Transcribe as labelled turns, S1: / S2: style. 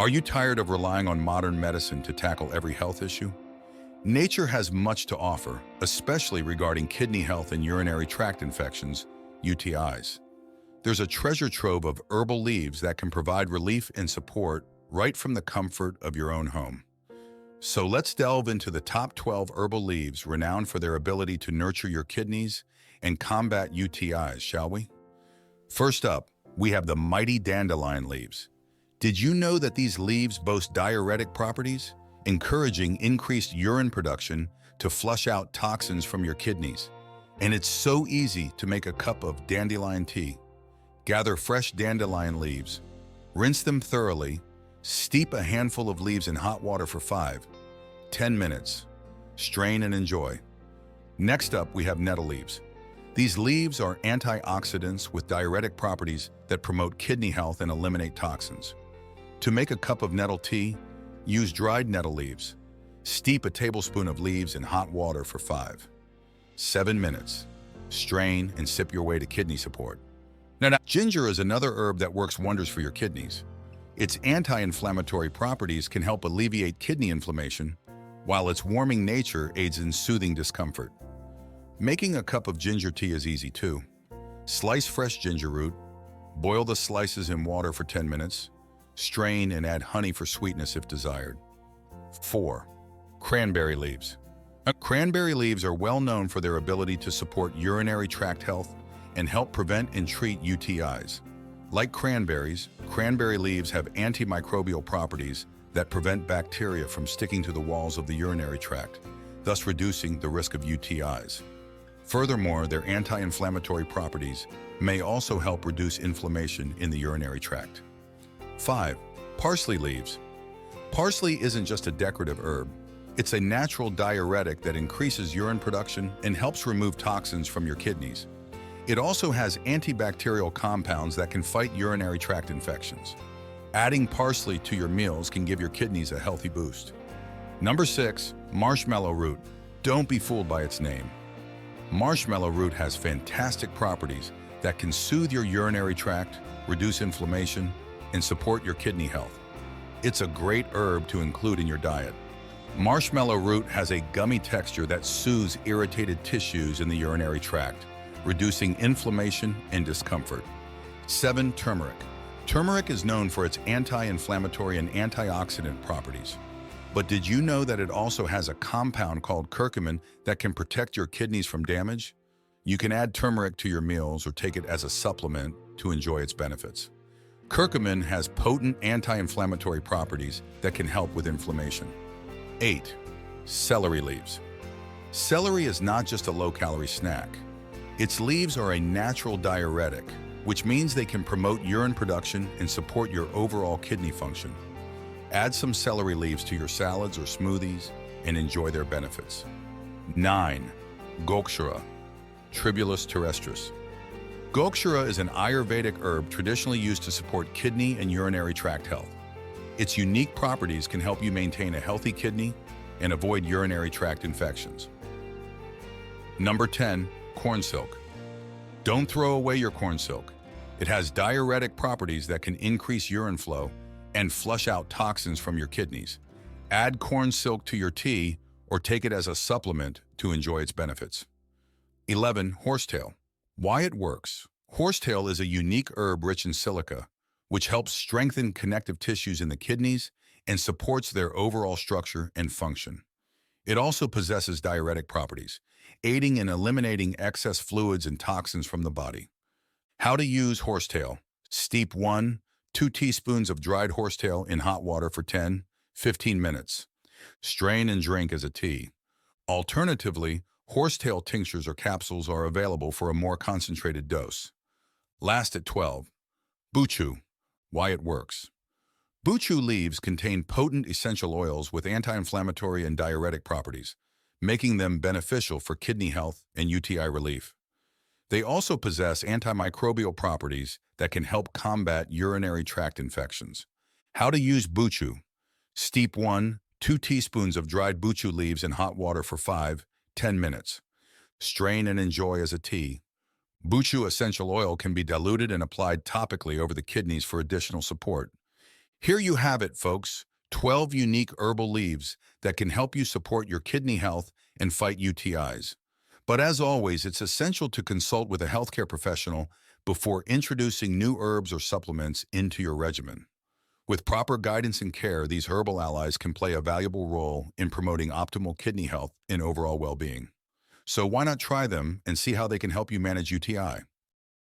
S1: Are you tired of relying on modern medicine to tackle every health issue? Nature has much to offer, especially regarding kidney health and urinary tract infections, UTIs. There's a treasure trove of herbal leaves that can provide relief and support right from the comfort of your own home. So let's delve into the top 12 herbal leaves renowned for their ability to nurture your kidneys and combat UTIs, shall we? First up, we have the mighty dandelion leaves. Did you know that these leaves boast diuretic properties, encouraging increased urine production to flush out toxins from your kidneys? And it's so easy to make a cup of dandelion tea. Gather fresh dandelion leaves, rinse them thoroughly, steep a handful of leaves in hot water for 5-10 minutes. Strain and enjoy. Next up, we have nettle leaves. These leaves are antioxidants with diuretic properties that promote kidney health and eliminate toxins. To make a cup of nettle tea, use dried nettle leaves. Steep a tablespoon of leaves in hot water for 5-7 minutes. Strain and sip your way to kidney support. Now, ginger is another herb that works wonders for your kidneys. Its anti-inflammatory properties can help alleviate kidney inflammation, while its warming nature aids in soothing discomfort. Making a cup of ginger tea is easy too. Slice fresh ginger root, boil the slices in water for 10 minutes, strain and add honey for sweetness if desired. 4. Cranberry leaves. Cranberry leaves are well known for their ability to support urinary tract health and help prevent and treat UTIs. Like cranberries, cranberry leaves have antimicrobial properties that prevent bacteria from sticking to the walls of the urinary tract, thus reducing the risk of UTIs. Furthermore, their anti-inflammatory properties may also help reduce inflammation in the urinary tract. 5. Parsley leaves. Parsley isn't just a decorative herb. It's a natural diuretic that increases urine production and helps remove toxins from your kidneys. It also has antibacterial compounds that can fight urinary tract infections. Adding parsley to your meals can give your kidneys a healthy boost. Number 6. Marshmallow root. Don't be fooled by its name. Marshmallow root has fantastic properties that can soothe your urinary tract, reduce inflammation, and support your kidney health. It's a great herb to include in your diet. Marshmallow root has a gummy texture that soothes irritated tissues in the urinary tract, reducing inflammation and discomfort. 7. Turmeric. Turmeric is known for its anti-inflammatory and antioxidant properties. But did you know that it also has a compound called curcumin that can protect your kidneys from damage? You can add turmeric to your meals or take it as a supplement to enjoy its benefits. Curcumin has potent anti-inflammatory properties that can help with inflammation. 8. Celery leaves. Celery is not just a low-calorie snack. Its leaves are a natural diuretic, which means they can promote urine production and support your overall kidney function. Add some celery leaves to your salads or smoothies and enjoy their benefits. 9. Gokshura, Tribulus terrestris. Gokshura is an Ayurvedic herb traditionally used to support kidney and urinary tract health. Its unique properties can help you maintain a healthy kidney and avoid urinary tract infections. Number 10. Corn silk. Don't throw away your corn silk. It has diuretic properties that can increase urine flow and flush out toxins from your kidneys. Add corn silk to your tea or take it as a supplement to enjoy its benefits. 11. Horsetail. Why it works. Horsetail is a unique herb rich in silica, which helps strengthen connective tissues in the kidneys and supports their overall structure and function. It also possesses diuretic properties, aiding in eliminating excess fluids and toxins from the body. How to use horsetail. Steep 1-2 teaspoons of dried horsetail in hot water for 10-15 minutes. Strain and drink as a tea. Alternatively, horsetail tinctures or capsules are available for a more concentrated dose. Last at 12. Buu. Why it works. Buu leaves contain potent essential oils with anti-inflammatory and diuretic properties, making them beneficial for kidney health and UTI relief. They also possess antimicrobial properties that can help combat urinary tract infections. How to use buu. Steep 1-2 teaspoons of dried buu leaves in hot water for 5-10 minutes. Strain and enjoy as a tea. Buu essential oil can be diluted and applied topically over the kidneys for additional support. Here you have it, folks. 12 unique herbal leaves that can help you support your kidney health and fight UTIs. But as always, it's essential to consult with a healthcare professional before introducing new herbs or supplements into your regimen. With proper guidance and care, these herbal allies can play a valuable role in promoting optimal kidney health and overall well-being. So why not try them and see how they can help you manage UTI?